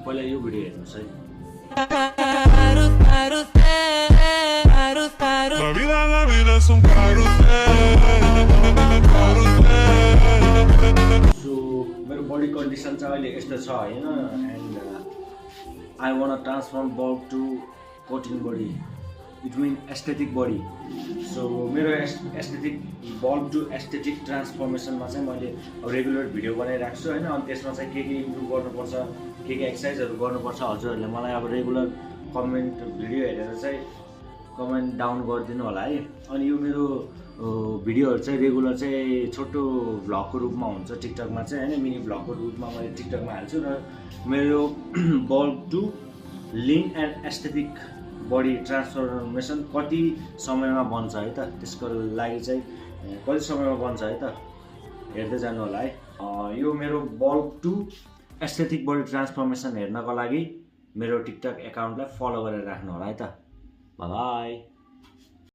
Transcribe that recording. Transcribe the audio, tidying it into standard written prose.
पहिला यो भिडियो हेर्नुहोस् है। सो मेरो बडी कन्डिसन चाहिँ अहिले यस्तो छ होइन, and I want transform bulk to cutting body, it mean aesthetic body. So मेरो एस्थेटिक बल्ब टु एस्थेटिक ट्रान्सफर्मेसनमा चाहिँ मैले रेगुलर भिडियो बनाइरहेको छु होइन। अनि त्यसमा चाहिँ के इम्प्रुभ गर्नुपर्छ, के एक्सर्साइजहरू गर्नुपर्छ, हजुरहरूले मलाई अब रेगुलर कमेन्ट भिडियो हेरेर चाहिँ कमेन्ट डाउन गरिदिनु होला है। अनि यो मेरो भिडियोहरू चाहिँ रेगुलर चाहिँ छोटो भ्लगको रूपमा हुन्छ टिकटकमा चाहिँ होइन, मिनी भ्लगको रूपमा मैले टिकटकमा हाल्छु। र मेरो बल्ब टु लिन एन्ड एस्थेटिक बडी ट्रान्सफर्मेसन कति समयमा बन्छ है त, त्यसको लागि चाहिँ कति समयमा बन्छ है त हेर्दै जानु होला है। यो मेरो bulk to aesthetic body transformation हेर्नको लागि मेरो टिकटक एकाउन्टलाई फलो गरेर राख्नु होला है त। बाई।